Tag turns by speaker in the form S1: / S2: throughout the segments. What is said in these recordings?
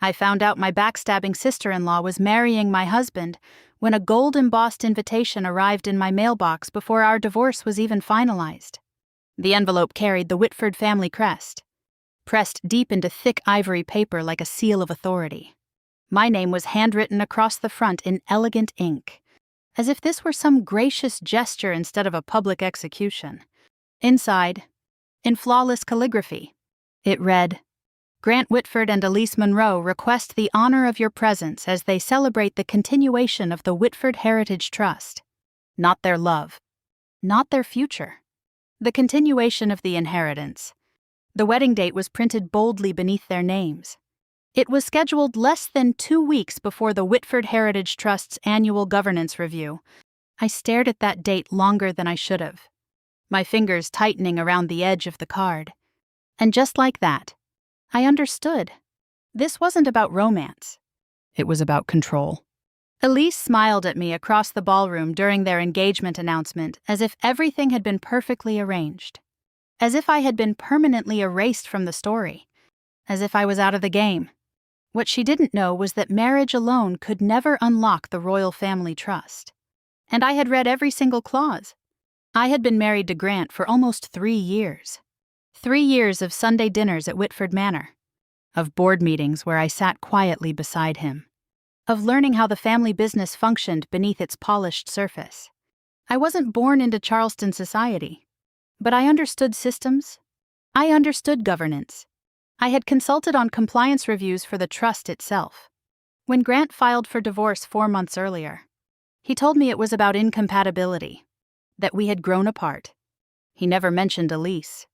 S1: I found out my backstabbing sister-in-law was marrying my husband when a gold-embossed invitation arrived in my mailbox before our divorce was even finalized. The envelope carried the Whitford family crest, pressed deep into thick ivory paper like a seal of authority. My name was handwritten across the front in elegant ink, as if this were some gracious gesture instead of a public execution. Inside, in flawless calligraphy, it read, "Grant Whitford and Elise Monroe request the honor of your presence as they celebrate the continuation of the Whitford Heritage Trust. Not their love, not their future. The continuation of the inheritance." The wedding date was printed boldly beneath their names. It was scheduled less than 2 weeks before the Whitford Heritage Trust's annual governance review. I stared at that date longer than I should have, my fingers tightening around the edge of the card. And just like that, I understood. This wasn't about romance. It was about control. Elise smiled at me across the ballroom during their engagement announcement as if everything had been perfectly arranged. As if I had been permanently erased from the story. As if I was out of the game. What she didn't know was that marriage alone could never unlock the royal family trust. And I had read every single clause. I had been married to Grant for almost 3 years. 3 years of Sunday dinners at Whitford Manor. Of board meetings where I sat quietly beside him. Of learning how the family business functioned beneath its polished surface. I wasn't born into Charleston society, but I understood systems. I understood governance. I had consulted on compliance reviews for the trust itself. When Grant filed for divorce 4 months earlier, he told me it was about incompatibility, that we had grown apart. He never mentioned Elise.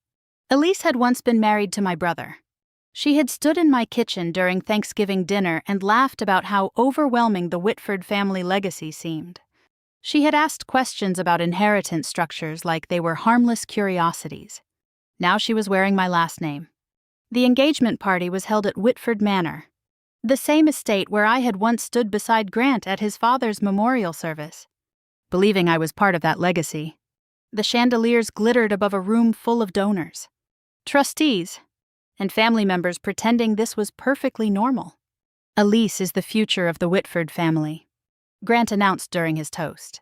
S1: Elise had once been married to my brother. She had stood in my kitchen during Thanksgiving dinner and laughed about how overwhelming the Whitford family legacy seemed. She had asked questions about inheritance structures like they were harmless curiosities. Now she was wearing my last name. The engagement party was held at Whitford Manor, the same estate where I had once stood beside Grant at his father's memorial service, believing I was part of that legacy. The chandeliers glittered above a room full of donors, trustees, and family members pretending this was perfectly normal. "Elise is the future of the Whitford family," Grant announced during his toast,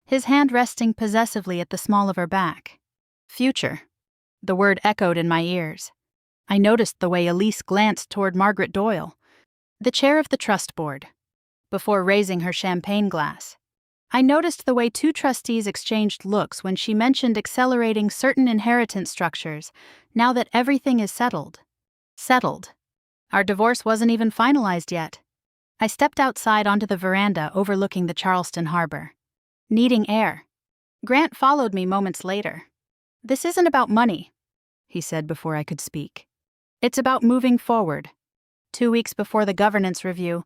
S1: his hand resting possessively at the small of her back. Future. The word echoed in my ears. I noticed the way Elise glanced toward Margaret Doyle, the chair of the trust board, before raising her champagne glass. I noticed the way 2 trustees exchanged looks when she mentioned accelerating certain inheritance structures now that everything is settled. Settled. Our divorce wasn't even finalized yet. I stepped outside onto the veranda overlooking the Charleston harbor, needing air. Grant followed me moments later. "This isn't about money," he said before I could speak. "It's about moving forward." 2 weeks before the governance review,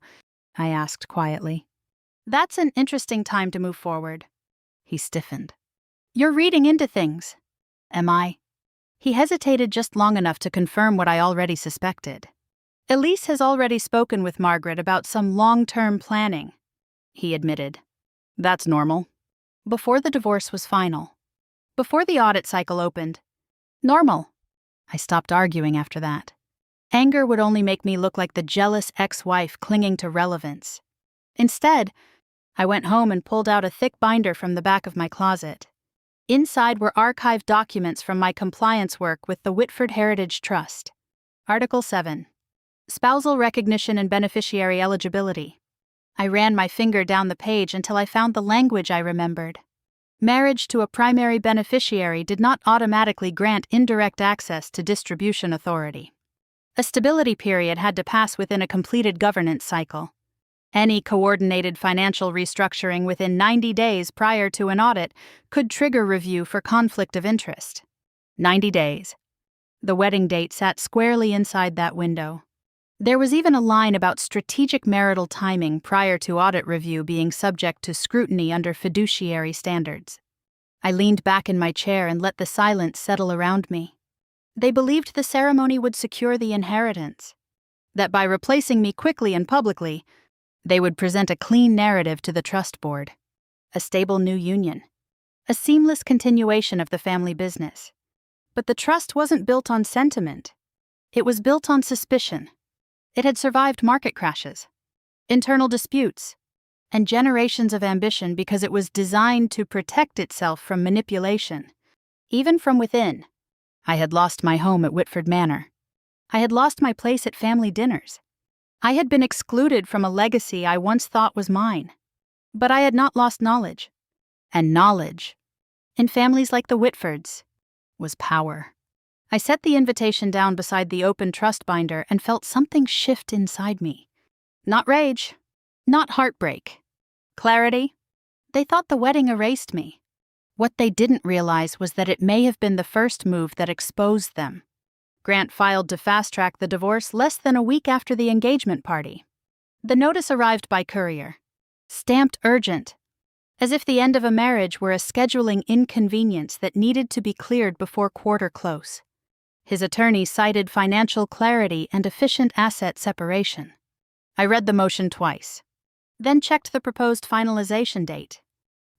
S1: I asked quietly. "That's an interesting time to move forward." He stiffened. "You're reading into things." "Am I?" He hesitated just long enough to confirm what I already suspected. "Elise has already spoken with Margaret about some long-term planning," he admitted. "That's normal." Before the divorce was final. Before the audit cycle opened. Normal. I stopped arguing after that. Anger would only make me look like the jealous ex-wife clinging to relevance. Instead, I went home and pulled out a thick binder from the back of my closet. Inside were archived documents from my compliance work with the Whitford Heritage Trust. Article 7. Spousal recognition and beneficiary eligibility. I ran my finger down the page until I found the language I remembered. Marriage to a primary beneficiary did not automatically grant indirect access to distribution authority. A stability period had to pass within a completed governance cycle. Any coordinated financial restructuring within 90 days prior to an audit could trigger review for conflict of interest. 90 days. The wedding date sat squarely inside that window. There was even a line about strategic marital timing prior to audit review being subject to scrutiny under fiduciary standards. I leaned back in my chair and let the silence settle around me. They believed the ceremony would secure the inheritance, that by replacing me quickly and publicly, they would present a clean narrative to the trust board, a stable new union, a seamless continuation of the family business. But the trust wasn't built on sentiment. It was built on suspicion. It had survived market crashes, internal disputes, and generations of ambition because it was designed to protect itself from manipulation, even from within. I had lost my home at Whitford Manor. I had lost my place at family dinners. I had been excluded from a legacy I once thought was mine. But I had not lost knowledge. And knowledge, in families like the Whitfords, was power. I set the invitation down beside the open trust binder and felt something shift inside me. Not rage, not heartbreak. Clarity. They thought the wedding erased me. What they didn't realize was that it may have been the first move that exposed them. Grant filed to fast-track the divorce less than a week after the engagement party. The notice arrived by courier, stamped urgent, as if the end of a marriage were a scheduling inconvenience that needed to be cleared before quarter close. His attorney cited financial clarity and efficient asset separation. I read the motion twice, then checked the proposed finalization date,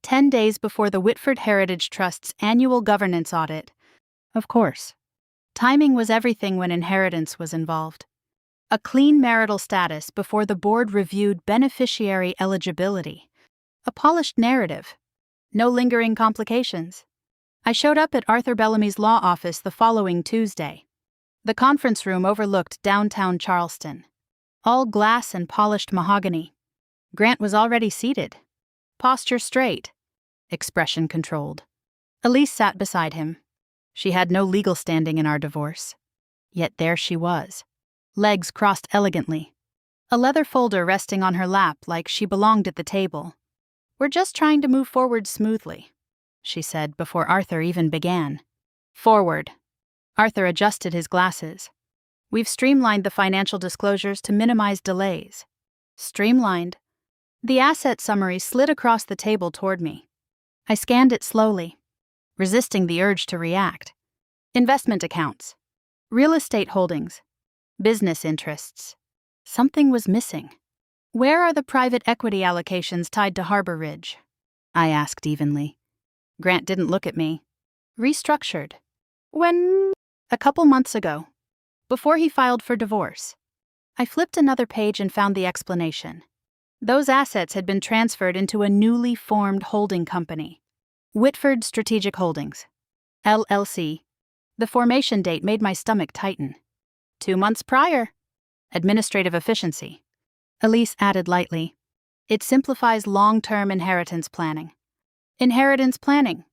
S1: 10 days before the Whitford Heritage Trust's annual governance audit. Of course, timing was everything when inheritance was involved. A clean marital status before the board reviewed beneficiary eligibility. A polished narrative. No lingering complications. I showed up at Arthur Bellamy's law office the following Tuesday. The conference room overlooked downtown Charleston. All glass and polished mahogany. Grant was already seated. Posture straight. Expression controlled. Elise sat beside him. She had no legal standing in our divorce. Yet there she was. Legs crossed elegantly. A leather folder resting on her lap like she belonged at the table. "We're just trying to move forward smoothly," she said before Arthur even began. "Forward." Arthur adjusted his glasses. "We've streamlined the financial disclosures to minimize delays." Streamlined. The asset summary slid across the table toward me. I scanned it slowly, resisting the urge to react. Investment accounts. Real estate holdings. Business interests. Something was missing. "Where are the private equity allocations tied to Harbor Ridge?" I asked evenly. Grant didn't look at me. "Restructured." "When?" "A couple months ago, before he filed for divorce." I flipped another page and found the explanation. Those assets had been transferred into a newly formed holding company, Whitford Strategic Holdings, LLC. The formation date made my stomach tighten. 2 months prior. Administrative efficiency. Elise added lightly. "It simplifies long-term inheritance planning." Inheritance planning.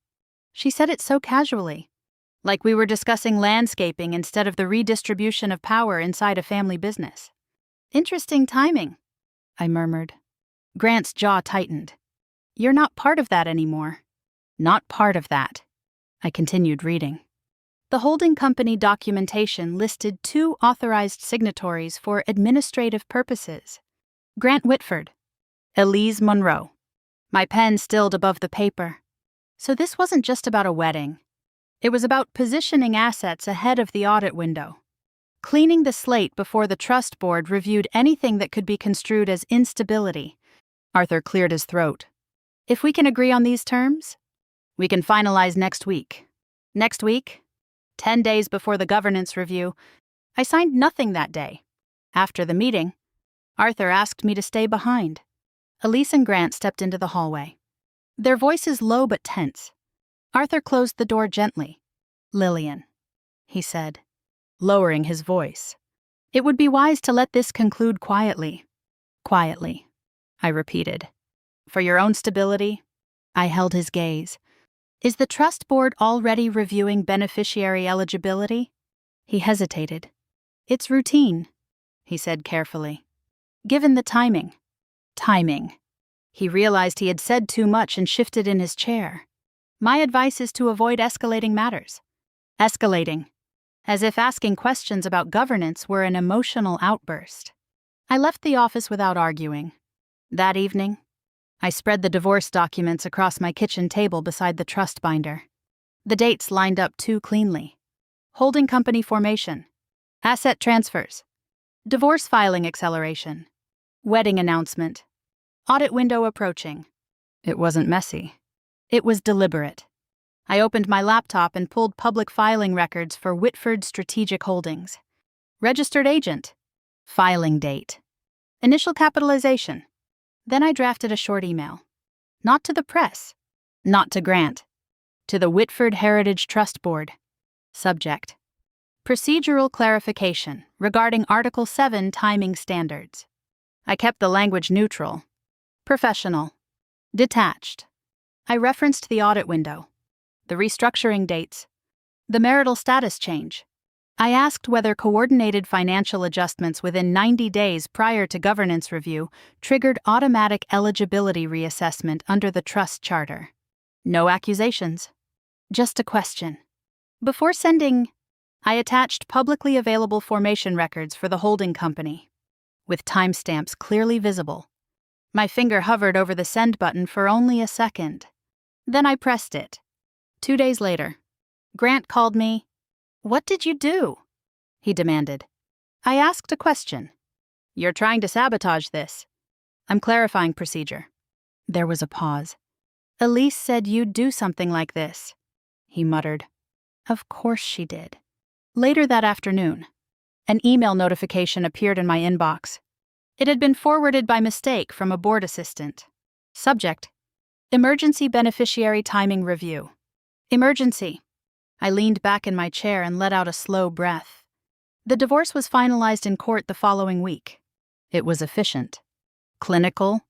S1: She said it so casually, like we were discussing landscaping instead of the redistribution of power inside a family business. "Interesting timing," I murmured. Grant's jaw tightened. "You're not part of that anymore." "Not part of that." I continued reading. The holding company documentation listed 2 authorized signatories for administrative purposes. Grant Whitford, Elise Monroe. My pen stilled above the paper. So this wasn't just about a wedding. It was about positioning assets ahead of the audit window. Cleaning the slate before the trust board reviewed anything that could be construed as instability. Arthur cleared his throat. "If we can agree on these terms, we can finalize next week." Next week? 10 days before the governance review. I signed nothing that day. After the meeting, Arthur asked me to stay behind. Elise and Grant stepped into the hallway. Their voices low but tense. Arthur closed the door gently. "Lillian," he said, lowering his voice. "It would be wise to let this conclude quietly." "Quietly," I repeated. "For your own stability." I held his gaze. "Is the trust board already reviewing beneficiary eligibility?" He hesitated. "It's routine," he said carefully. "Given the timing." Timing. He realized he had said too much and shifted in his chair. "My advice is to avoid escalating matters." Escalating. As if asking questions about governance were an emotional outburst. I left the office without arguing. That evening, I spread the divorce documents across my kitchen table beside the trust binder. The dates lined up too cleanly. Holding company formation. Asset transfers. Divorce filing acceleration. Wedding announcement. Audit window approaching. It wasn't messy. It was deliberate. I opened my laptop and pulled public filing records for Whitford Strategic Holdings. Registered agent. Filing date. Initial capitalization. Then I drafted a short email. Not to the press. Not to Grant. To the Whitford Heritage Trust Board. Subject: procedural clarification regarding Article 7 timing standards. I kept the language neutral. Professional. Detached. I referenced the audit window, the restructuring dates, the marital status change. I asked whether coordinated financial adjustments within 90 days prior to governance review triggered automatic eligibility reassessment under the trust charter. No accusations. Just a question. Before sending, I attached publicly available formation records for the holding company, with timestamps clearly visible. My finger hovered over the send button for only a second. Then I pressed it. 2 days later, Grant called me. "What did you do?" he demanded. I asked a question. "You're trying to sabotage this." "I'm clarifying procedure." There was a pause. "Elise said you'd do something like this," he muttered. Of course she did. Later that afternoon, an email notification appeared in my inbox. It had been forwarded by mistake from a board assistant. Subject: emergency beneficiary timing review. Emergency. I leaned back in my chair and let out a slow breath. The divorce was finalized in court the following week. It was efficient. Clinical.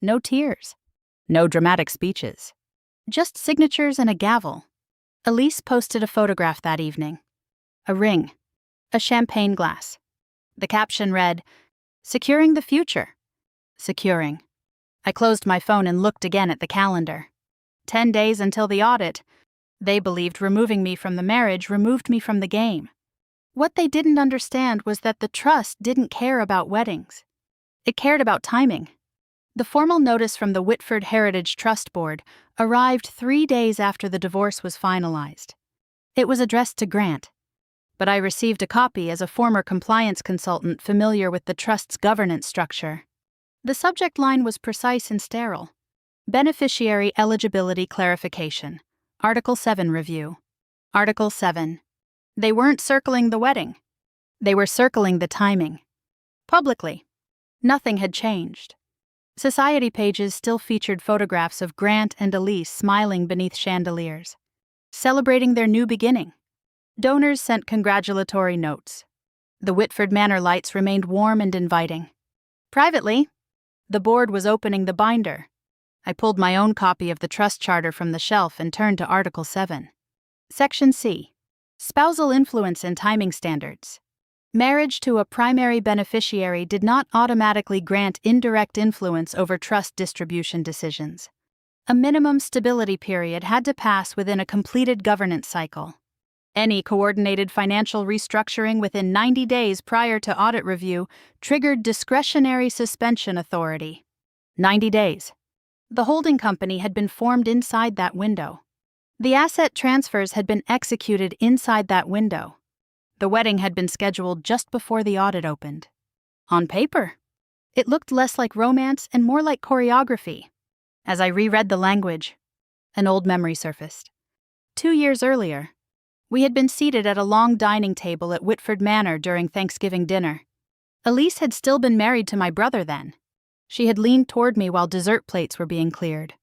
S1: No tears. No dramatic speeches. Just signatures and a gavel. Elise posted a photograph that evening. A ring. A champagne glass. The caption read, "Securing the future." Securing. I closed my phone and looked again at the calendar. 10 days until the audit. They believed removing me from the marriage removed me from the game. What they didn't understand was that the trust didn't care about weddings. It cared about timing. The formal notice from the Whitford Heritage Trust Board arrived 3 days after the divorce was finalized. It was addressed to Grant, but I received a copy as a former compliance consultant familiar with the trust's governance structure. The subject line was precise and sterile. Beneficiary eligibility clarification. Article 7 review. Article 7. They weren't circling the wedding. They were circling the timing. Publicly. Nothing had changed. Society pages still featured photographs of Grant and Elise smiling beneath chandeliers, celebrating their new beginning. Donors sent congratulatory notes. The Whitford Manor lights remained warm and inviting. Privately, the board was opening the binder. I pulled my own copy of the trust charter from the shelf and turned to Article 7. Section C. Spousal influence and timing standards. Marriage to a primary beneficiary did not automatically grant indirect influence over trust distribution decisions. A minimum stability period had to pass within a completed governance cycle. Any coordinated financial restructuring within 90 days prior to audit review triggered discretionary suspension authority. 90 days. The holding company had been formed inside that window. The asset transfers had been executed inside that window. The wedding had been scheduled just before the audit opened. On paper, it looked less like romance and more like choreography. As I reread the language, an old memory surfaced. 2 years earlier, we had been seated at a long dining table at Whitford Manor during Thanksgiving dinner. Elise had still been married to my brother then. She had leaned toward me while dessert plates were being cleared.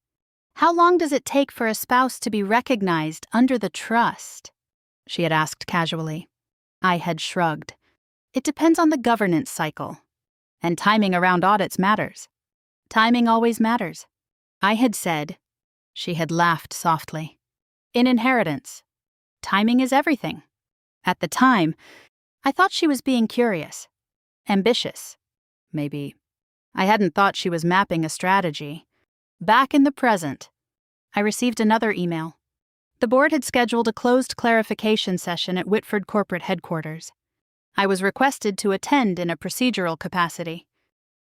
S1: "How long does it take for a spouse to be recognized under the trust?" she had asked casually. I had shrugged. "It depends on the governance cycle. And timing around audits matters. Timing always matters." I had said. She had laughed softly. "In inheritance, timing is everything." At the time, I thought she was being curious. Ambitious. Maybe. I hadn't thought she was mapping a strategy. Back in the present, I received another email. The board had scheduled a closed clarification session at Whitford corporate headquarters. I was requested to attend in a procedural capacity.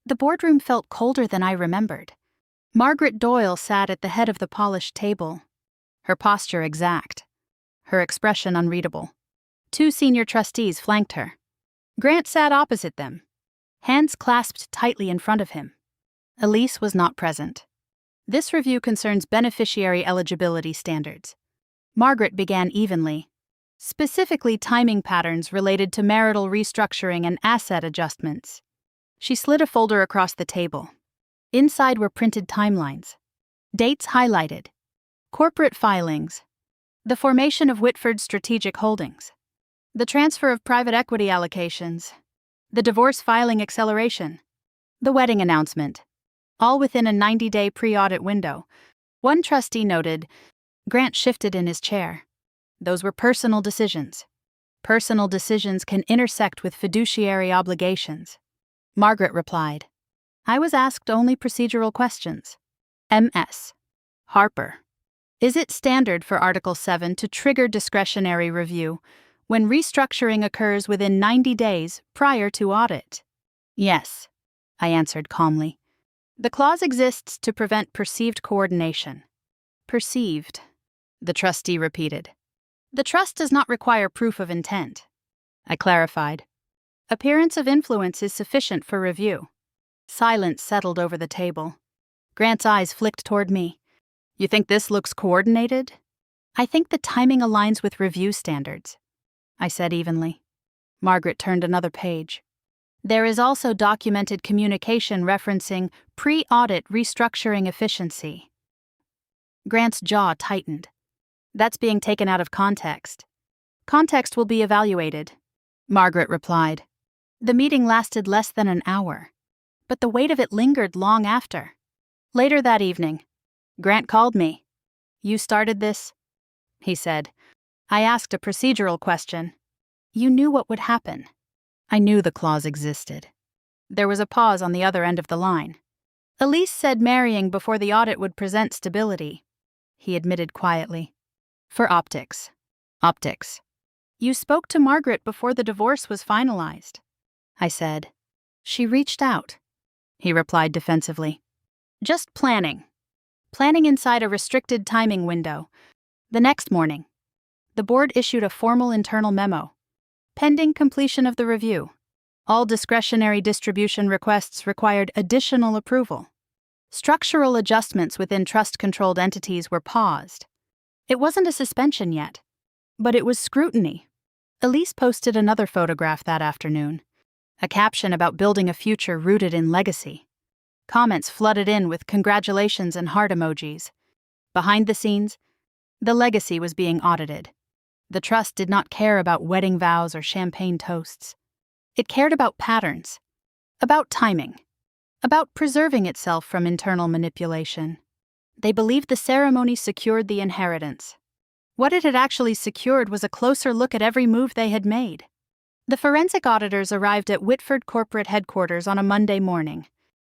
S1: The boardroom felt colder than I remembered. Margaret Doyle sat at the head of the polished table, her posture exact, her expression unreadable. 2 senior trustees flanked her. Grant sat opposite them, hands clasped tightly in front of him. Elise was not present. This review concerns beneficiary eligibility standards. Margaret began evenly. specifically timing patterns related to marital restructuring and asset adjustments. She slid a folder across the table. Inside were printed timelines. Dates highlighted. Corporate filings. The formation of Whitford Strategic Holdings. The transfer of private equity allocations. The divorce filing acceleration. The wedding announcement. All within a 90-day pre-audit window. One trustee noted. Grant shifted in his chair. Those were personal decisions. Personal decisions can intersect with fiduciary obligations. Margaret replied. I was asked only procedural questions. MS. Harper. Is it standard for Article 7 to trigger discretionary review when restructuring occurs within 90 days prior to audit? Yes, I answered calmly. The clause exists to prevent perceived coordination. Perceived, the trustee repeated. The trust does not require proof of intent. I clarified. Appearance of influence is sufficient for review. Silence settled over the table. Grant's eyes flicked toward me. You think this looks coordinated? I think the timing aligns with review standards, I said evenly. Margaret turned another page. There is also documented communication referencing pre-audit restructuring efficiency. Grant's jaw tightened. That's being taken out of context. Context will be evaluated, Margaret replied. The meeting lasted less than an hour, but the weight of it lingered long after. Later that evening, Grant called me. You started this? He said. I asked a procedural question. You knew what would happen. I knew the clause existed. There was a pause on the other end of the line. Elise said marrying before the audit would present stability, he admitted quietly. For optics. Optics. You spoke to Margaret before the divorce was finalized, I said. She reached out, he replied defensively. Just planning. Planning inside a restricted timing window. The next morning, the board issued a formal internal memo. Pending completion of the review, all discretionary distribution requests required additional approval. Structural adjustments within trust-controlled entities were paused. It wasn't a suspension yet, but it was scrutiny. Elise posted another photograph that afternoon, a caption about building a future rooted in legacy. Comments flooded in with congratulations and heart emojis. Behind the scenes, the legacy was being audited. The trust did not care about wedding vows or champagne toasts. It cared about patterns, about timing, about preserving itself from internal manipulation. They believed the ceremony secured the inheritance. What it had actually secured was a closer look at every move they had made. The forensic auditors arrived at Whitford corporate headquarters on a Monday morning,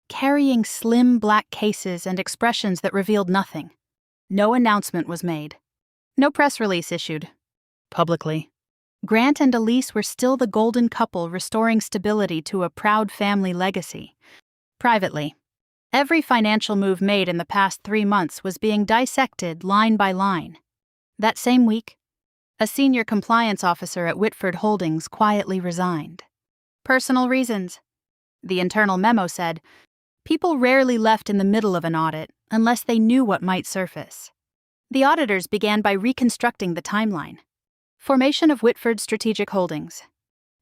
S1: carrying slim black cases and expressions that revealed nothing. No announcement was made. No press release issued. Publicly, Grant and Elise were still the golden couple restoring stability to a proud family legacy. Privately, every financial move made in the past 3 months was being dissected line by line. That same week, a senior compliance officer at Whitford Holdings quietly resigned. Personal reasons. The internal memo said, people rarely left in the middle of an audit unless they knew what might surface. The auditors began by reconstructing the timeline. Formation of Whitford Strategic Holdings.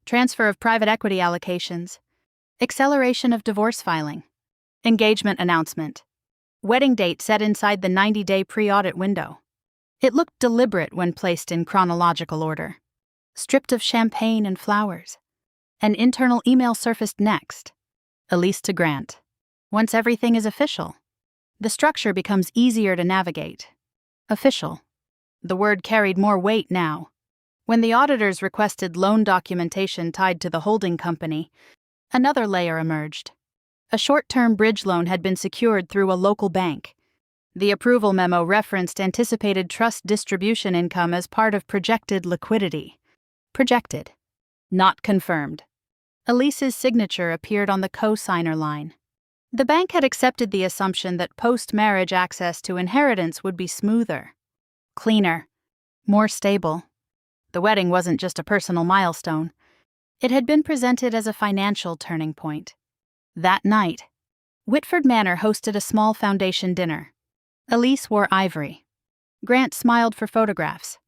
S1: Transfer of private equity allocations. Acceleration of divorce filing. Engagement announcement. Wedding date set inside the 90-day pre-audit window. It looked deliberate when placed in chronological order. Stripped of champagne and flowers. An internal email surfaced next. Elise to Grant. Once everything is official, the structure becomes easier to navigate. Official. The word carried more weight now. When the auditors requested loan documentation tied to the holding company, another layer emerged. A short-term bridge loan had been secured through a local bank. The approval memo referenced anticipated trust distribution income as part of projected liquidity. Projected. Not confirmed. Elise's signature appeared on the co-signer line. The bank had accepted the assumption that post-marriage access to inheritance would be smoother, cleaner, more stable. The wedding wasn't just a personal milestone. It had been presented as a financial turning point. That night, Whitford Manor hosted a small foundation dinner. Elise wore ivory. Grant smiled for photographs.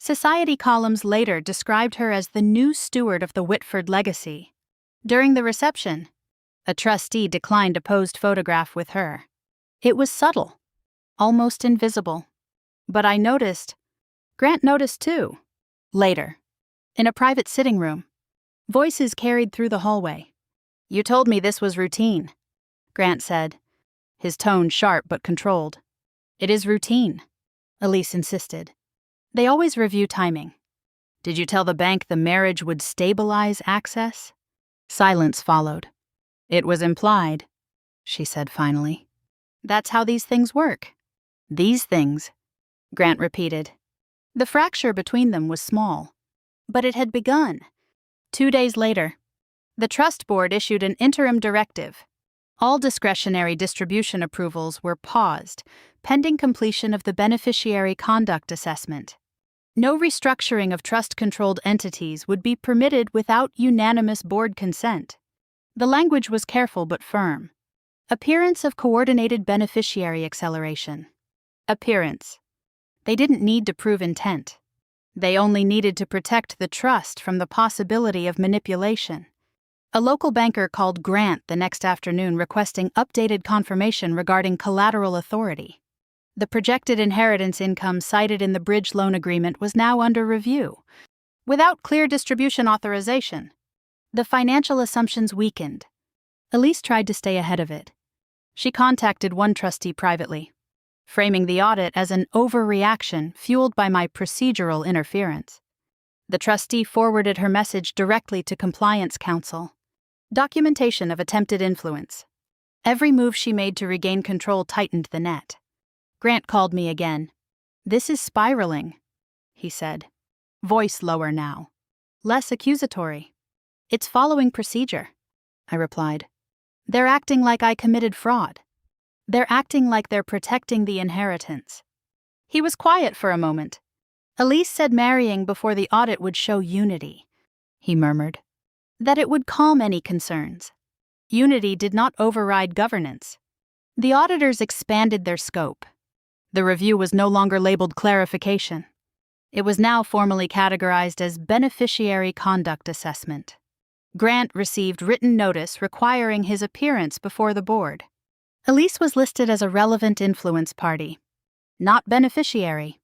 S1: Society columns later described her as the new steward of the Whitford legacy. During the reception, a trustee declined a posed photograph with her. It was subtle, almost invisible. But I noticed. Grant noticed too. Later, in a private sitting room, voices carried through the hallway. "You told me this was routine," Grant said, his tone sharp but controlled. "It is routine," Elise insisted. "They always review timing." "Did you tell the bank the marriage would stabilize access?" Silence followed. "It was implied," she said finally. "That's how these things work." "These things," Grant repeated. The fracture between them was small, but it had begun. 2 days later, the trust board issued an interim directive. All discretionary distribution approvals were paused, pending completion of the beneficiary conduct assessment. No restructuring of trust-controlled entities would be permitted without unanimous board consent. The language was careful but firm. Appearance of coordinated beneficiary acceleration. Appearance. They didn't need to prove intent. They only needed to protect the trust from the possibility of manipulation. A local banker called Grant the next afternoon requesting updated confirmation regarding collateral authority. The projected inheritance income cited in the bridge loan agreement was now under review. Without clear distribution authorization, the financial assumptions weakened. Elise tried to stay ahead of it. She contacted one trustee privately, framing the audit as an overreaction fueled by my procedural interference. The trustee forwarded her message directly to compliance counsel. Documentation of attempted influence. Every move she made to regain control tightened the net. Grant called me again. "This is spiraling," he said, voice lower now, less accusatory. "It's following procedure," I replied. "They're acting like I committed fraud. They're acting like they're protecting the inheritance." He was quiet for a moment. "Elise said marrying before the audit would show unity," he murmured. "That it would calm any concerns. Unity did not override governance." The auditors expanded their scope. The review was no longer labeled clarification. It was now formally categorized as beneficiary conduct assessment. Grant received written notice requiring his appearance before the board. Elise was listed as a relevant influence party, not beneficiary.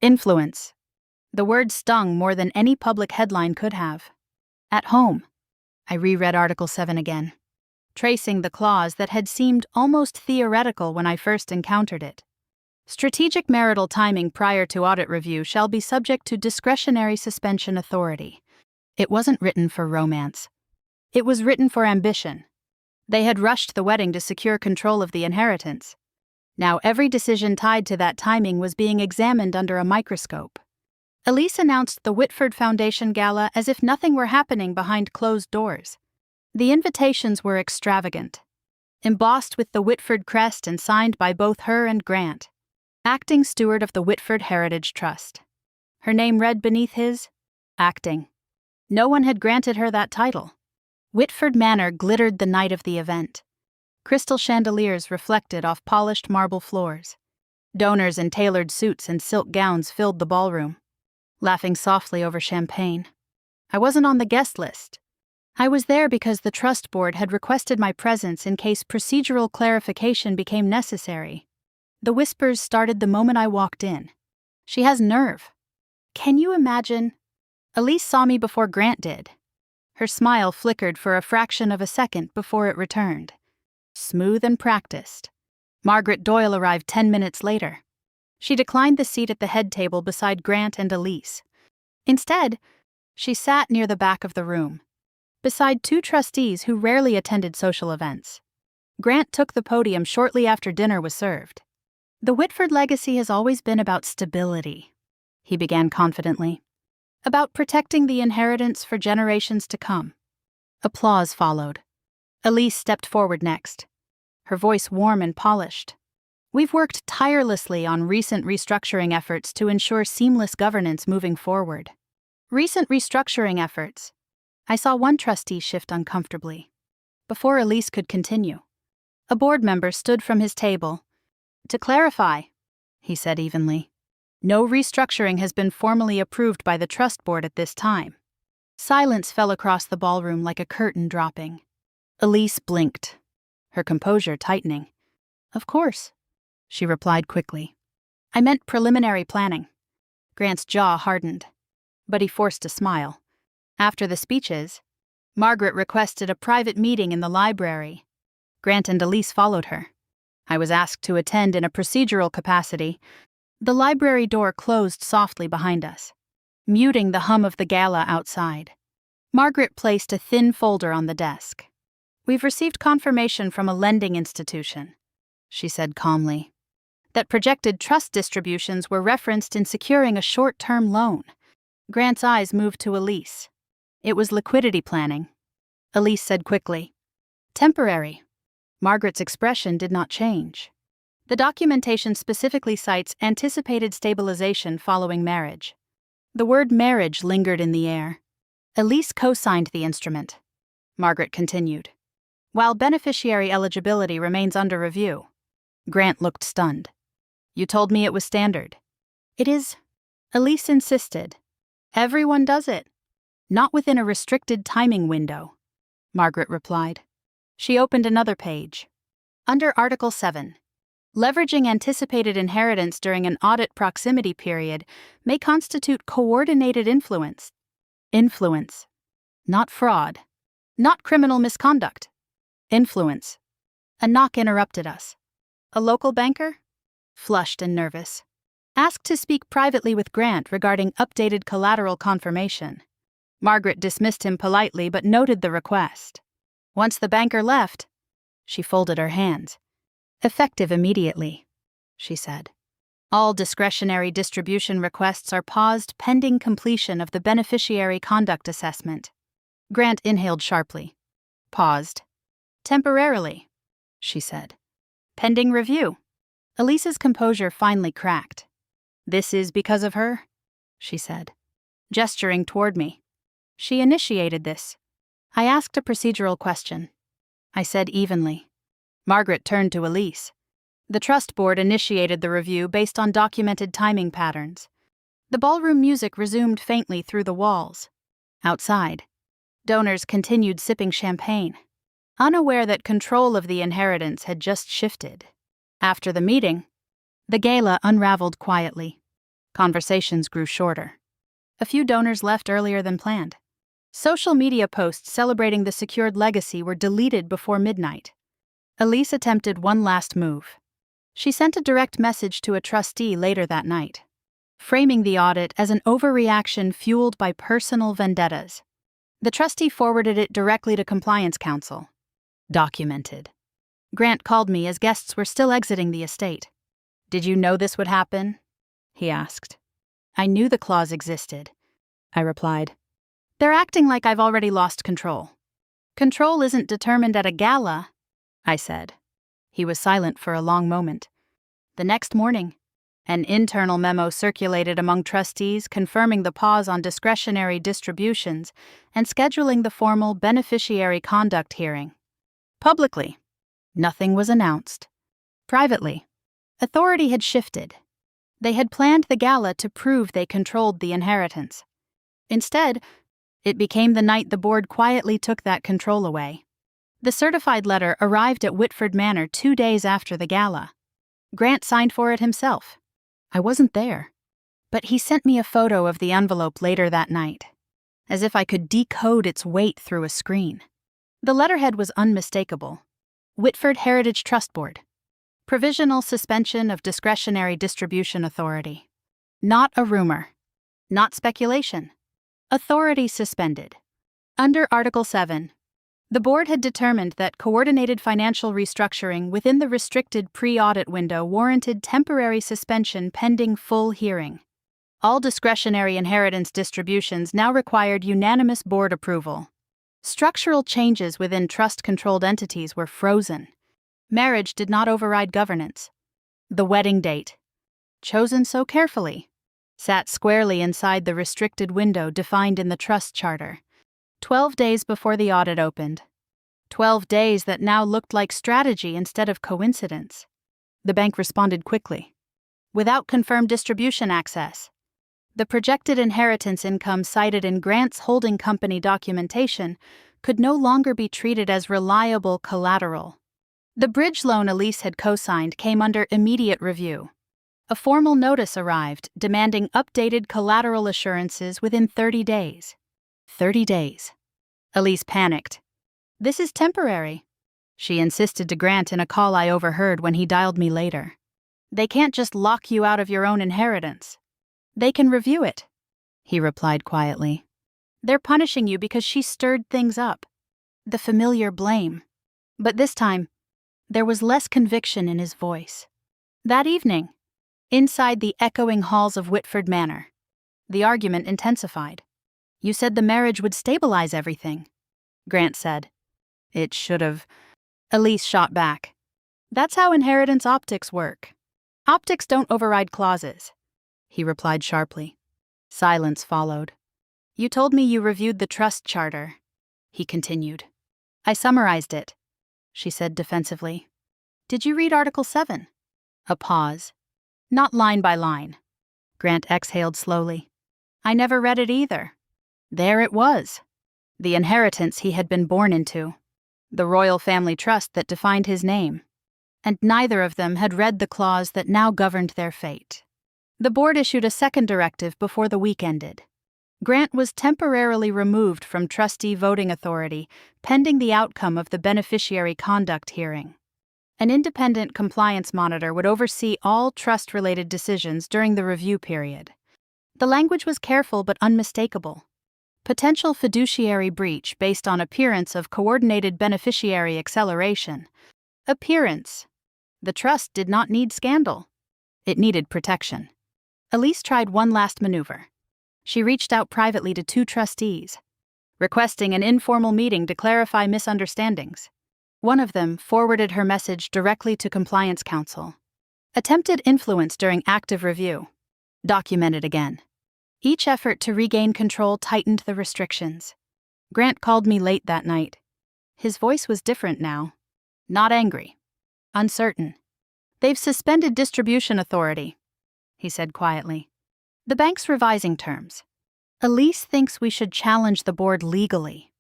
S1: Influence. The word stung more than any public headline could have. At home, I reread Article 7 again, tracing the clause that had seemed almost theoretical when I first encountered it. Strategic marital timing prior to audit review shall be subject to discretionary suspension authority. It wasn't written for romance. It was written for ambition. They had rushed the wedding to secure control of the inheritance. Now every decision tied to that timing was being examined under a microscope. Elise announced the Whitford Foundation Gala as if nothing were happening behind closed doors. The invitations were extravagant, embossed with the Whitford crest and signed by both her and Grant, acting steward of the Whitford Heritage Trust. Her name read beneath his, acting. No one had granted her that title. Whitford Manor glittered the night of the event. Crystal chandeliers reflected off polished marble floors. Donors in tailored suits and silk gowns filled the ballroom, laughing softly over champagne. I wasn't on the guest list. I was there because the trust board had requested my presence in case procedural clarification became necessary. The whispers started the moment I walked in. "She has nerve." Can you imagine? Elise saw me before Grant did. Her smile flickered for a fraction of a second before it returned. Smooth and practiced. Margaret Doyle arrived 10 minutes later. She declined the seat at the head table beside Grant and Elise. Instead, she sat near the back of the room, beside two trustees who rarely attended social events. Grant took the podium shortly after dinner was served. "The Whitford legacy has always been about stability," he began confidently. "About protecting the inheritance for generations to come." Applause followed. Elise stepped forward next, her voice warm and polished. "We've worked tirelessly on recent restructuring efforts to ensure seamless governance moving forward." Recent restructuring efforts. I saw one trustee shift uncomfortably. Before Elise could continue, a board member stood from his table. "To clarify," he said evenly, No restructuring has been formally approved by the trust board at this time. Silence fell across the ballroom like a curtain dropping. Elise blinked, her composure tightening. Of course, she replied quickly. I meant preliminary planning. Grant's jaw hardened, but he forced a smile. After the speeches, Margaret requested a private meeting in the library. Grant and Elise followed her. I was asked to attend in a procedural capacity. The library door closed softly behind us, muting the hum of the gala outside. Margaret placed a thin folder on the desk. We've received confirmation from a lending institution, she said calmly, that projected trust distributions were referenced in securing a short-term loan. Grant's eyes moved to Elise. It was liquidity planning. Elise said quickly, temporary. Margaret's expression did not change. The documentation specifically cites anticipated stabilization following marriage. The word marriage lingered in the air. Elise co-signed the instrument. Margaret continued. While beneficiary eligibility remains under review. Grant looked stunned. You told me it was standard. It is. Elise insisted. Everyone does it. Not within a restricted timing window, Margaret replied. She opened another page. Under Article 7, leveraging anticipated inheritance during an audit proximity period may constitute coordinated influence. Influence. Not fraud. Not criminal misconduct. Influence. A knock interrupted us. A local banker? Flushed and nervous. Asked to speak privately with Grant regarding updated collateral confirmation. Margaret dismissed him politely but noted the request. Once the banker left, she folded her hands. Effective immediately, she said. All discretionary distribution requests are paused pending completion of the beneficiary conduct assessment. Grant inhaled sharply. Paused. Temporarily, she said. Pending review. Elise's composure finally cracked. This is because of her, she said, gesturing toward me. She initiated this. I asked a procedural question. I said evenly. Margaret turned to Elise. The trust board initiated the review based on documented timing patterns. The ballroom music resumed faintly through the walls. Outside, donors continued sipping champagne, unaware that control of the inheritance had just shifted. After the meeting, the gala unraveled quietly. Conversations grew shorter. A few donors left earlier than planned. Social media posts celebrating the secured legacy were deleted before midnight. Elise attempted one last move. She sent a direct message to a trustee later that night, framing the audit as an overreaction fueled by personal vendettas. The trustee forwarded it directly to Compliance Counsel. Documented. Grant called me as guests were still exiting the estate. Did you know this would happen? He asked. I knew the clause existed, I replied. They're acting like I've already lost control. Control isn't determined at a gala, I said. He was silent for a long moment. The next morning, an internal memo circulated among trustees confirming the pause on discretionary distributions and scheduling the formal beneficiary conduct hearing. Publicly, nothing was announced. Privately, authority had shifted. They had planned the gala to prove they controlled the inheritance. Instead, it became the night the board quietly took that control away. The certified letter arrived at Whitford Manor 2 days after the gala. Grant signed for it himself. I wasn't there, but he sent me a photo of the envelope later that night, as if I could decode its weight through a screen. The letterhead was unmistakable. Whitford Heritage Trust Board. Provisional suspension of discretionary distribution authority. Not a rumor. Not speculation. Authority suspended. Under Article 7, the board had determined that coordinated financial restructuring within the restricted pre-audit window warranted temporary suspension pending full hearing. All discretionary inheritance distributions now required unanimous board approval. Structural changes within trust-controlled entities were frozen. Marriage did not override governance. The wedding date, chosen so carefully, sat squarely inside the restricted window defined in the trust charter. 12 days before the audit opened. 12 days that now looked like strategy instead of coincidence. The bank responded quickly. without confirmed distribution access. The projected inheritance income cited in Grant's holding company documentation could no longer be treated as reliable collateral. The bridge loan Elise had co-signed came under immediate review. A formal notice arrived demanding updated collateral assurances within 30 days. 30 days. Elise panicked. "This is temporary," she insisted to Grant in a call I overheard when he dialed me later. "They can't just lock you out of your own inheritance. They can review it," he replied quietly. "They're punishing you because she stirred things up." The familiar blame. But this time, there was less conviction in his voice. That evening, inside the echoing halls of Whitford Manor, the argument intensified. "You said the marriage would stabilize everything," Grant said. "It should have," Elise shot back. "That's how inheritance optics work. Optics don't override clauses," he replied sharply. Silence followed. "You told me you reviewed the trust charter," he continued. "I summarized it," she said defensively. "Did you read Article 7? A pause. "Not line by line." Grant exhaled slowly. "I never read it either." There it was. The inheritance he had been born into. The royal family trust that defined his name. And neither of them had read the clause that now governed their fate. The board issued a second directive before the week ended. Grant was temporarily removed from trustee voting authority pending the outcome of the beneficiary conduct hearing. An independent compliance monitor would oversee all trust-related decisions during the review period. The language was careful but unmistakable. Potential fiduciary breach based on appearance of coordinated beneficiary acceleration. Appearance. The trust did not need scandal. It needed protection. Elise tried one last maneuver. She reached out privately to 2 trustees, requesting an informal meeting to clarify misunderstandings. One of them forwarded her message directly to Compliance Counsel. Attempted influence during active review. Documented again. Each effort to regain control tightened the restrictions. Grant called me late that night. His voice was different now. Not angry. Uncertain. "They've suspended distribution authority," he said quietly. "The bank's revising terms. Elise thinks we should challenge the board legally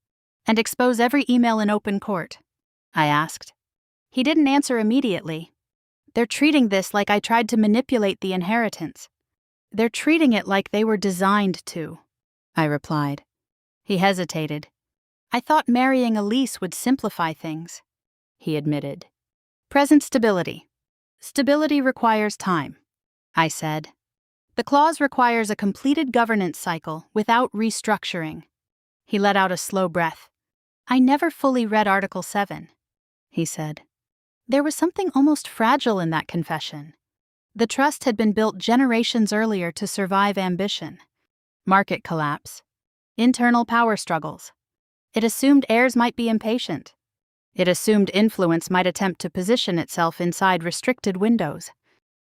S1: and expose every email in open court," I asked. He didn't answer immediately. "They're treating this like I tried to manipulate the inheritance. They're treating it like they were designed to," I replied. He hesitated. "I thought marrying Elise would simplify things," he admitted. "Present stability. Stability requires time," I said. "The clause requires a completed governance cycle without restructuring." He let out a slow breath. "I never fully read Article 7, he said. There was something almost fragile in that confession. The trust had been built generations earlier to survive ambition, market collapse, internal power struggles. It assumed heirs might be impatient. It assumed influence might attempt to position itself inside restricted windows.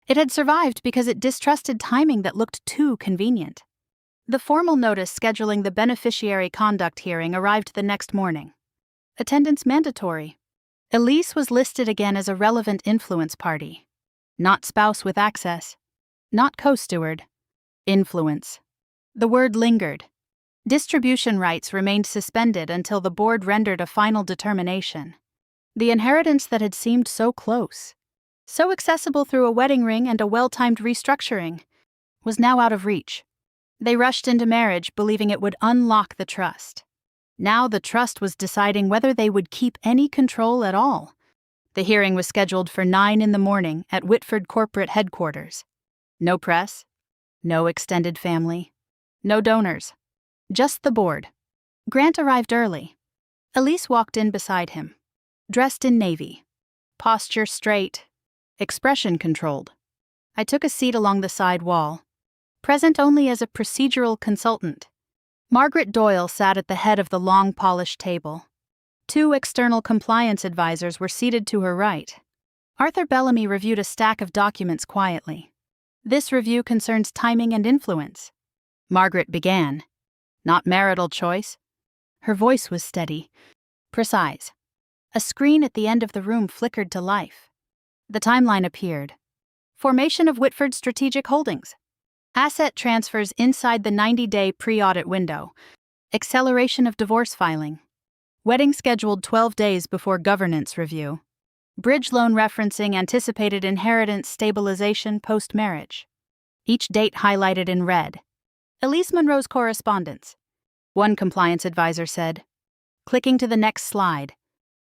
S1: It had survived because it distrusted timing that looked too convenient. The formal notice scheduling the beneficiary conduct hearing arrived the next morning. Attendance mandatory. Elise was listed again as a relevant influence party. Not spouse with access. Not co-steward. Influence. The word lingered. Distribution rights remained suspended until the board rendered a final determination. The inheritance that had seemed so close, so accessible through a wedding ring and a well-timed restructuring, was now out of reach. They rushed into marriage believing it would unlock the trust. Now the trust was deciding whether they would keep any control at all. The hearing was scheduled for 9 a.m. at Whitford corporate headquarters. No press, no extended family, no donors, just the board. Grant arrived early. Elise walked in beside him, dressed in navy, posture straight, expression controlled. I took a seat along the side wall, present only as a procedural consultant. Margaret Doyle sat at the head of the long polished table. 2 external compliance advisors were seated to her right. Arthur Bellamy reviewed a stack of documents quietly. "This review concerns timing and influence," Margaret began. "Not marital choice." Her voice was steady, precise. A screen at the end of the room flickered to life. The timeline appeared. Formation of Whitford Strategic Holdings. Asset transfers inside the 90-day pre-audit window. Acceleration of divorce filing. Wedding scheduled 12 days before governance review. Bridge loan referencing anticipated inheritance stabilization post-marriage. Each date highlighted in red. Elise Monroe's correspondence. One compliance advisor said. Clicking to the next slide.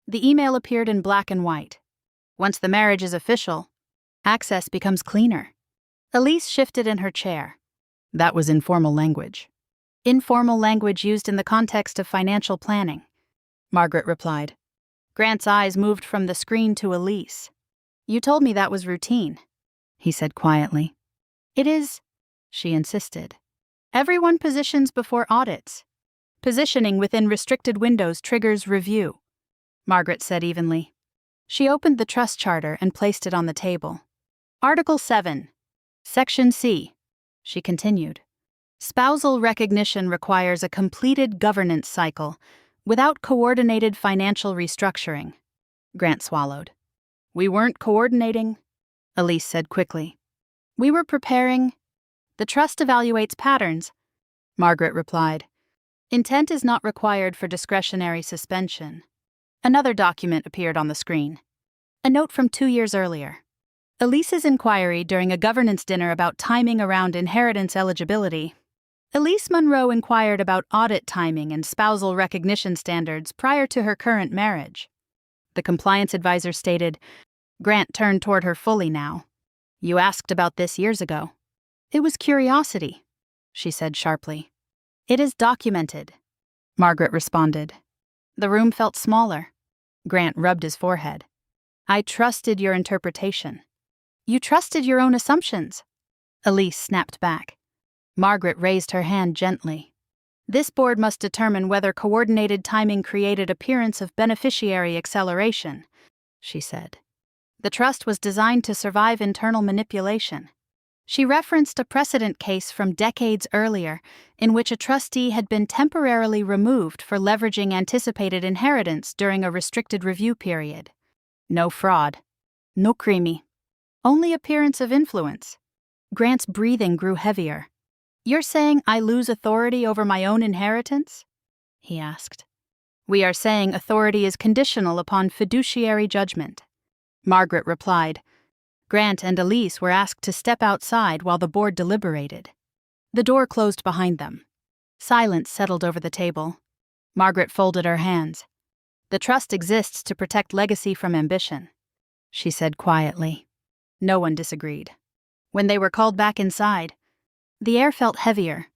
S1: The email appeared in black and white. Once the marriage is official, access becomes cleaner. Elise shifted in her chair. That was informal language. Informal language used in the context of financial planning, Margaret replied. Grant's eyes moved from the screen to Elise. You told me that was routine, he said quietly. It is, she insisted. Everyone positions before audits. Positioning within restricted windows triggers review, Margaret said evenly. She opened the trust charter and placed it on the table. Article 7, Section C, she continued. Spousal recognition requires a completed governance cycle without coordinated financial restructuring. Grant swallowed. We weren't coordinating, Elise said quickly. We were preparing. The trust evaluates patterns, Margaret replied. Intent is not required for discretionary suspension. Another document appeared on the screen. A note from 2 years earlier. Elise's inquiry during a governance dinner about timing around inheritance eligibility. Elise Monroe inquired about audit timing and spousal recognition standards prior to her current marriage. The compliance advisor stated, Grant turned toward her fully now. You asked about this years ago. It was curiosity, she said sharply. It is documented, Margaret responded. The room felt smaller. Grant rubbed his forehead. I trusted your interpretation. You trusted your own assumptions. Elise snapped back. Margaret raised her hand gently. This board must determine whether coordinated timing created appearance of beneficiary acceleration, she said. The trust was designed to survive internal manipulation. She referenced a precedent case from decades earlier in which a trustee had been temporarily removed for leveraging anticipated inheritance during a restricted review period. No fraud. No creamy. Only appearance of influence. Grant's breathing grew heavier. You're saying I lose authority over my own inheritance? He asked. We are saying authority is conditional upon fiduciary judgment, Margaret replied. Grant and Elise were asked to step outside while the board deliberated. The door closed behind them. Silence settled over the table. Margaret folded her hands. The trust exists to protect legacy from ambition, she said quietly. No one disagreed. When they were called back inside, the air felt heavier.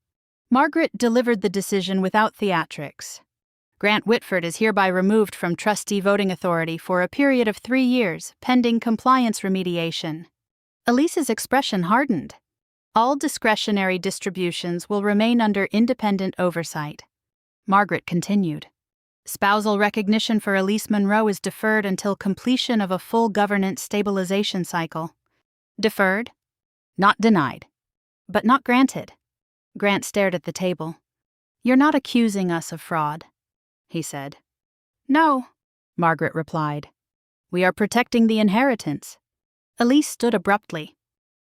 S1: Margaret delivered the decision without theatrics. Grant Whitford is hereby removed from trustee voting authority for a period of 3 years, pending compliance remediation. Elise's expression hardened. All discretionary distributions will remain under independent oversight. Margaret continued. Spousal recognition for Elise Monroe is deferred until completion of a full governance stabilization cycle. Deferred? Not denied. But not granted. Grant stared at the table. You're not accusing us of fraud, he said. No, Margaret replied. We are protecting the inheritance. Elise stood abruptly.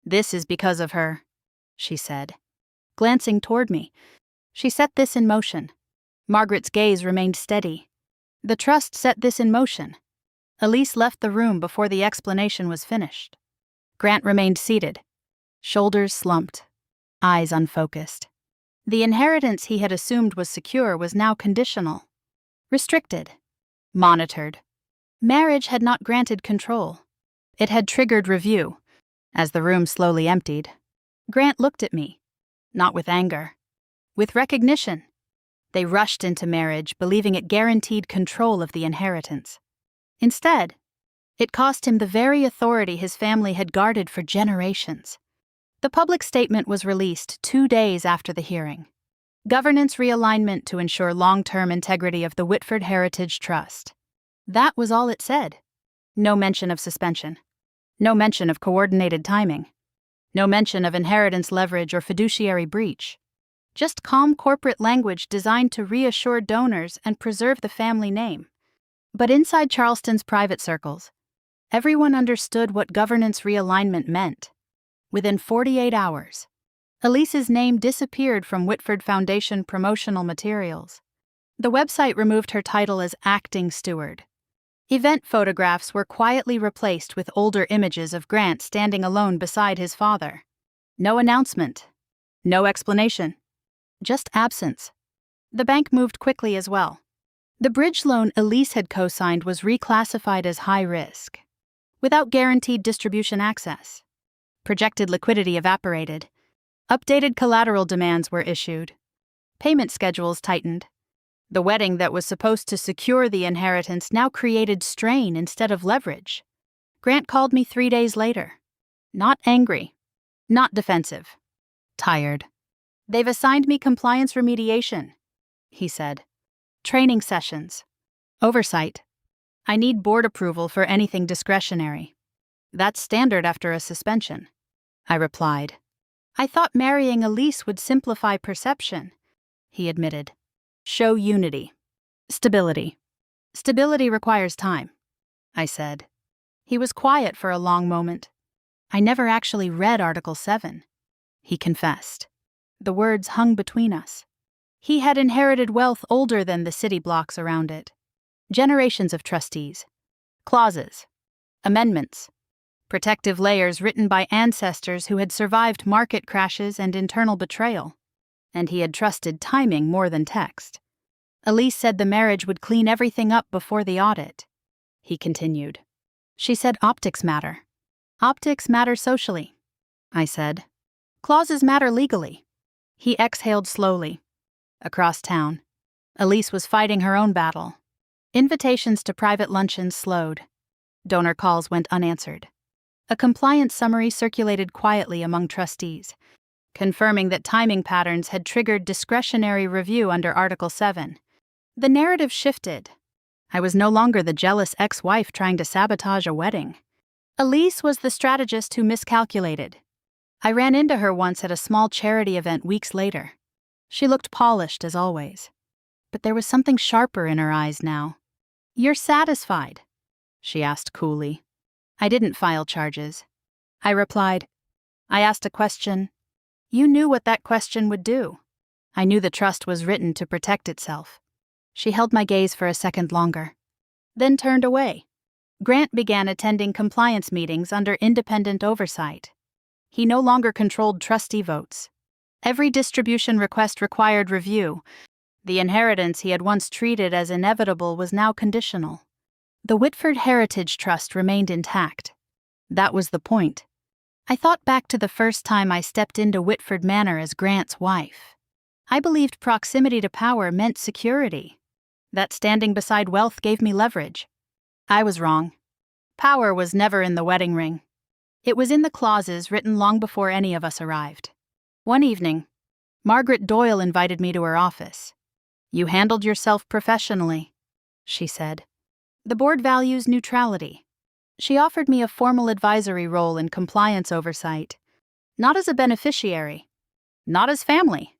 S1: This is because of her, she said. Glancing toward me, she set this in motion. Margaret's gaze remained steady. The trust set this in motion. Elise left the room before the explanation was finished. Grant remained seated, shoulders slumped, eyes unfocused. The inheritance he had assumed was secure was now conditional, restricted, monitored. Marriage had not granted control. It had triggered review. As the room slowly emptied, Grant looked at me, not with anger, with recognition. They rushed into marriage, believing it guaranteed control of the inheritance. Instead, it cost him the very authority his family had guarded for generations. The public statement was released 2 days after the hearing. Governance realignment to ensure long-term integrity of the Whitford Heritage Trust. That was all it said. No mention of suspension. No mention of coordinated timing. No mention of inheritance leverage or fiduciary breach. Just calm corporate language designed to reassure donors and preserve the family name. But inside Charleston's private circles, everyone understood what governance realignment meant. Within 48 hours, Elise's name disappeared from Whitford Foundation promotional materials. The website removed her title as acting steward. Event photographs were quietly replaced with older images of Grant standing alone beside his father. No announcement. No explanation. Just absence. The bank moved quickly as well. The bridge loan Elise had co-signed was reclassified as high risk, without guaranteed distribution access. Projected liquidity evaporated. Updated collateral demands were issued. Payment schedules tightened. The wedding that was supposed to secure the inheritance now created strain instead of leverage. Grant called me 3 days later. Not angry. Not defensive. Tired. "They've assigned me compliance remediation," he said. "Training sessions. Oversight. I need board approval for anything discretionary." "That's standard after a suspension," I replied. "I thought marrying Elise would simplify perception," he admitted. "Show unity. Stability. Stability requires time," I said. He was quiet for a long moment. "I never actually read Article 7, he confessed. The words hung between us. He had inherited wealth older than the city blocks around it. Generations of trustees. Clauses. Amendments. Protective layers written by ancestors who had survived market crashes and internal betrayal. And he had trusted timing more than text. Elise said the marriage would clean everything up before the audit. He continued. She said optics matter. Optics matter socially, I said. Clauses matter legally. He exhaled slowly. Across town, Elise was fighting her own battle. Invitations to private luncheons slowed. Donor calls went unanswered. A compliance summary circulated quietly among trustees, confirming that timing patterns had triggered discretionary review under Article 7. The narrative shifted. I was no longer the jealous ex-wife trying to sabotage a wedding. Elise was the strategist who miscalculated. I ran into her once at a small charity event weeks later. She looked polished as always, but there was something sharper in her eyes now. "You're satisfied?" she asked coolly. I didn't file charges. I replied, "I asked a question. You knew what that question would do." I knew the trust was written to protect itself. She held my gaze for a second longer, then turned away. Grant began attending compliance meetings under independent oversight. He no longer controlled trustee votes. Every distribution request required review. The inheritance he had once treated as inevitable was now conditional. The Whitford Heritage Trust remained intact. That was the point. I thought back to the first time I stepped into Whitford Manor as Grant's wife. I believed proximity to power meant security. That standing beside wealth gave me leverage. I was wrong. Power was never in the wedding ring. It was in the clauses written long before any of us arrived. One evening, Margaret Doyle invited me to her office. "You handled yourself professionally," she said. "The board values neutrality." She offered me a formal advisory role in compliance oversight. Not as a beneficiary. Not as family.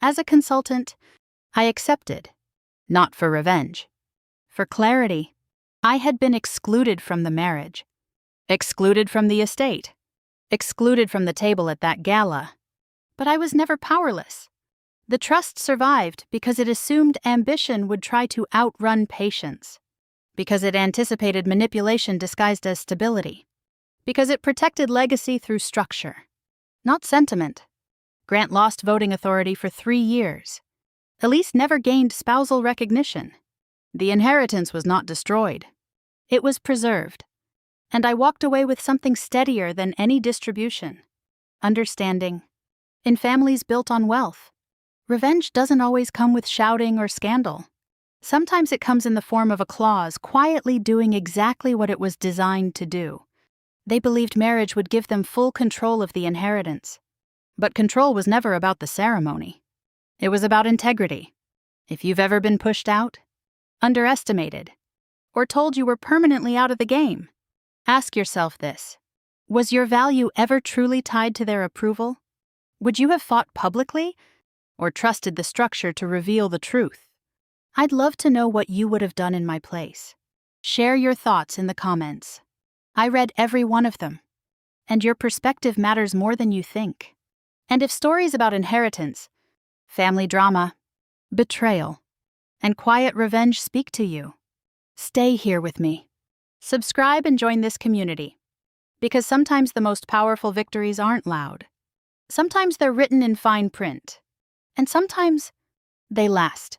S1: As a consultant, I accepted. Not for revenge. For clarity. I had been excluded from the marriage. Excluded from the estate. Excluded from the table at that gala. But I was never powerless. The trust survived because it assumed ambition would try to outrun patience. Because it anticipated manipulation disguised as stability. Because it protected legacy through structure. Not sentiment. Grant lost voting authority for 3 years. Elise never gained spousal recognition. The inheritance was not destroyed. It was preserved. And I walked away with something steadier than any distribution. Understanding. In families built on wealth, revenge doesn't always come with shouting or scandal. Sometimes it comes in the form of a clause quietly doing exactly what it was designed to do. They believed marriage would give them full control of the inheritance. But control was never about the ceremony. It was about integrity. If you've ever been pushed out, underestimated, or told you were permanently out of the game, ask yourself this. Was your value ever truly tied to their approval? Would you have fought publicly, or trusted the structure to reveal the truth? I'd love to know what you would have done in my place. Share your thoughts in the comments. I read every one of them. and your perspective matters more than you think. And if stories about inheritance, family drama, betrayal, and quiet revenge speak to you, stay here with me. Subscribe and join this community. Because sometimes the most powerful victories aren't loud. Sometimes they're written in fine print. And sometimes they last.